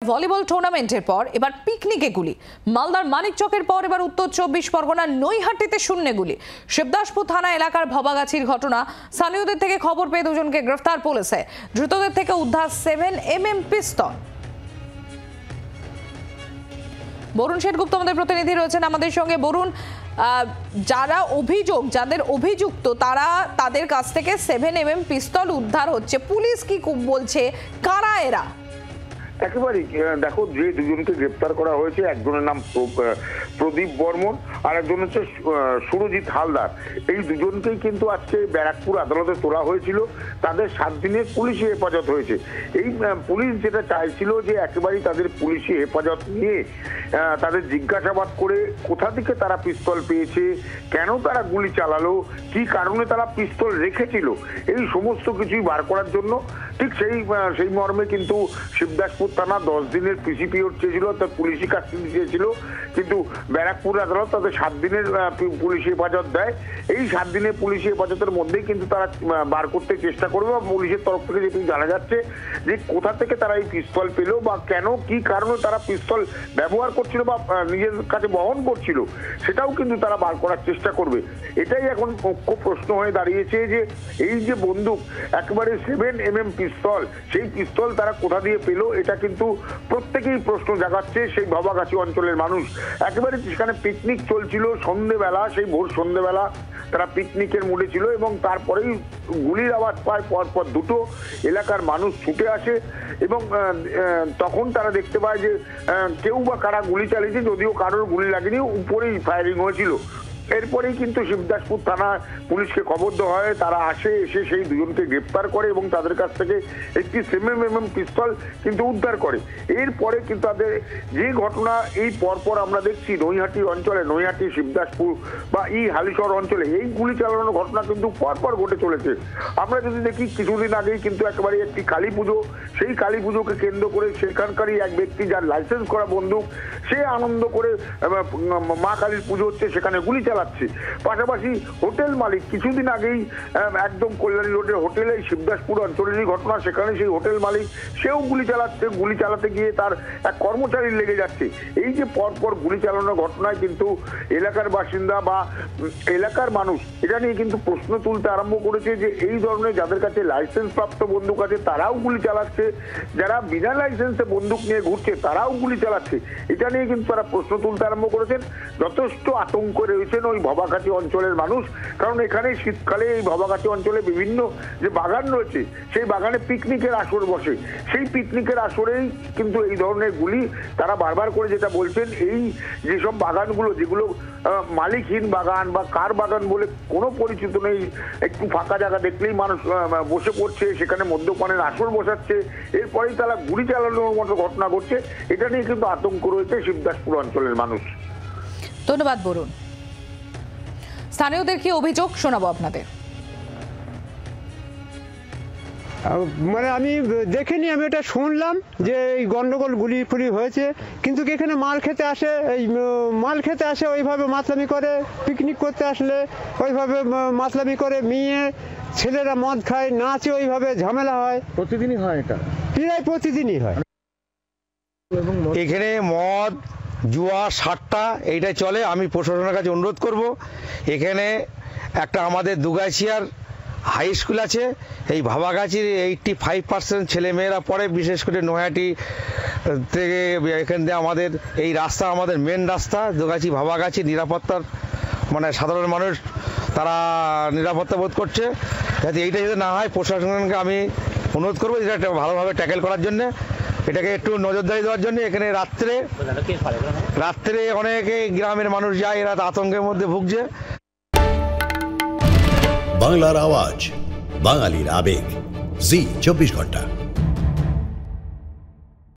Volleyball টুর্নামেন্টের পর এবার পিকনিকে গুলি। মালদার মানিকচকের পর এবার উত্তর 24 পরগনার নৈহাটিতে শূন্য গুলি। শিবদাসপুর থানা এলাকার ভবাগাছির ঘটনা। স্থানীয়দের থেকে খবর পেয়ে দুজনকে গ্রেফতার পুলিশে। ধৃতদের থেকে উদ্ধার 7mm পিস্তল। বরুণ সেনগুপ্ত আমাদের প্রতিনিধি রয়েছেন আমাদের সঙ্গে। বরুণ, যাদের অভিযুক্ত তাদের কাছ থেকে 7mm পিস্তল উদ্ধার হচ্ছে, পুলিশ কি বলছে, কারা এরা? একেবারে দেখো, যে দুজনকে গ্রেপ্তার করা হয়েছে, একজনের নাম প্রদীপ বর্মন আর একজন হচ্ছে সুরজিৎ হালদার। এই দুজনকেই কিন্তু আজকে ব্যারাকপুর আদালতে তোলা হয়েছিল। তাদের 7 দিনের পুলিশি হেফাজত হয়েছে। এই পুলিশ যেটা চাইছিল যে একেবারেই তাদের পুলিশি হেফাজত নিয়ে তাদের জিজ্ঞাসাবাদ করে কোথা থেকে তারা পিস্তল পেয়েছে, কেন তারা গুলি চালালো, কি কারণে তারা পিস্তল রেখেছিল, এই সমস্ত কিছুই বার করার জন্য ঠিক সেই মর্মে কিন্তু শিবদাসপুর থানা 10 দিনের পিসিপিও চেয়েছিল, অর্থাৎ পুলিশি কাস্টডি চেয়েছিল। কিন্তু ব্যারাকপুর আদালত তাদের 7 দিনের পুলিশি হেফাজত দেয়। এই 7 দিনের পুলিশি হেফাজতের মধ্যেই কিন্তু তারা বার করতে চেষ্টা করবে, বা পুলিশের তরফ থেকে যেটি জানা যাচ্ছে যে কোথা থেকে তারা এই পিস্তল পেল বা কেন, কি কারণে তারা পিস্তল ব্যবহার করছিল বা নিজের কাছে বহন করছিল, সেটাও কিন্তু তারা বার করার চেষ্টা করবে। এটাই এখন মুখ্য প্রশ্ন হয়ে দাঁড়িয়েছে যে এই যে বন্দুক, একেবারে 7mm পিস্তল, সেই পিস্তল তারা কোথা দিয়ে পেল, এটা কিন্তু প্রত্যেকেই প্রশ্ন জাগাচ্ছে সেই ভবাগাছি অঞ্চলের মানুষ। একেবারে সেখানে পিকনিক চলছিল সন্ধ্যেবেলা, সেই ভোর সন্ধ্যেবেলা তারা পিকনিকের মুডে ছিল এবং তারপরেই গুলির আওয়াজ পায়। পরপর দুটো এলাকার মানুষ ছুটে আসে এবং তখন তারা দেখতে পায় যে কেউ বা কারা গুলি চালিয়েছে, যদিও কারোর গুলি লাগেনি, উপরেই ফায়ারিং হয়েছিল। এরপরেই কিন্তু শিবদাসপুর থানা পুলিশকে খবর দেওয়া হয়। তারা এসে সেই দুজনকে গ্রেপ্তার করে এবং তাদের কাছ থেকে একটি 7mm পিস্তল কিন্তু উদ্ধার করে। এরপরে কিন্তু তাদের যে ঘটনা এই পরপর আমরা দেখছি নৈহাটি অঞ্চলে, নৈহাটি শিবদাসপুর বা হালিশহর অঞ্চলে এই গুলি চালানোর ঘটনা কিন্তু পরপর ঘটে চলেছে। আমরা যদি দেখি কিছুদিন আগেই কিন্তু একেবারে একটি কালী পুজো, সেই কালী পুজোকে কেন্দ্র করে সেখানকারই এক ব্যক্তি যার লাইসেন্স করা বন্দুক, সে আনন্দ করে মা কালীর পুজো হচ্ছে সেখানে গুলি চালাচ্ছে। পাশাপাশি হোটেল মালিক কিছুদিন আগেই একদম কল্যাণী রোডের হোটেলে, শিবদাসপুর অঞ্চলেরই ঘটনা, সেখানে সেই হোটেল মালিক সেও গুলি চালাচ্ছে। গুলি চালাতে গিয়ে তার এক কর্মচারী লেগে যাচ্ছে। এই যে পরপর গুলি চালানোর ঘটনায় কিন্তু এলাকার বাসিন্দা বা এলাকার মানুষ এটা নিয়ে কিন্তু প্রশ্ন তুলতে আরম্ভ করেছে যে এই ধরনের যাদের কাছে লাইসেন্স প্রাপ্ত বন্দুক আছে তারাও গুলি চালাচ্ছে, যারা বিনা লাইসেন্সে বন্দুক নিয়ে ঘুরছে তারাও গুলি চালাচ্ছে। এটা নিয়ে কিন্তু তারা প্রশ্ন তুলতে আরম্ভ করেছেন। যথেষ্ট আতঙ্ক রয়েছেন ওই ভবাগাছি অঞ্চলের মানুষ, কারণ এখানে শীতকালে এই ভবাগাছি অঞ্চলে বিভিন্ন যে বাগান রয়েছে সেই বাগানে পিকনিকের আসর বসে। সেই পিকনিকের আসরেই কিন্তু এই ধরনের গুলি তারা বারবার করে যেটা বলছেন, এই যেসব বাগানগুলো যেগুলো মালিকহীন বাগান বা কার বাগান বলে কোনো পরিচিত নেই, একটু ফাঁকা জায়গা দেখলেই মানুষ বসে পড়ছে, সেখানে মদ্যপানের আসর বসাচ্ছে, এরপরেই তারা গুলি চালানোর মতো ঘটনা ঘটছে। এটা নিয়ে কিন্তু আতঙ্ক রয়েছে শিবদাসপুর অঞ্চলের মানুষ। ধন্যবাদ বরুণ। স্থানীয়দের কি অভিযোগ শোনাবো আপনাদের। মানে আমি দেখিনি, আমি এটা শুনলাম যে এই গন্ডগোল গুলি ফুলি হয়েছে, কিন্তু এখানে মাল খেতে আসে ওইভাবে মাতলামি করে, পিকনিক করতে আসলে ওইভাবে মাতলামি করে, মেয়ে ছেলেরা মদ খায়, নাচে, ওইভাবে ঝামেলা হয়। প্রতিদিনই হয় এটা? প্রায় প্রতিদিনই হয়। এখানে মদ, জুয়া, সাট্টা এইটাই চলে। আমি প্রশাসনের কাছে অনুরোধ করব, এখানে একটা আমাদের দুগাছিয়ার হাই স্কুল আছে, এই ভাবাগাছির 85% ছেলেমেয়েরা পড়ে, বিশেষ করে নৈহাটি থেকে এখান থেকে আমাদের এই রাস্তা, আমাদের মেন রাস্তা দুগাছি ভাবাগাছি, নিরাপত্তার মানে সাধারণ মানুষ তারা নিরাপত্তা বোধ করছে। যাতে এইটা যদি না হয়, প্রশাসনকে আমি অনুরোধ করবো যেটা ভালোভাবে ট্যাকেল করার জন্য, এটাকে একটু নজরদারি দেওয়ার জন্য। এখানে রাত্রে অনেকে গ্রামের মানুষ যায়, এরা আতঙ্কের মধ্যে ভুগছে। বাংলার আওয়াজ, বাঙালির আবেগ, জি 24 ঘন্টা।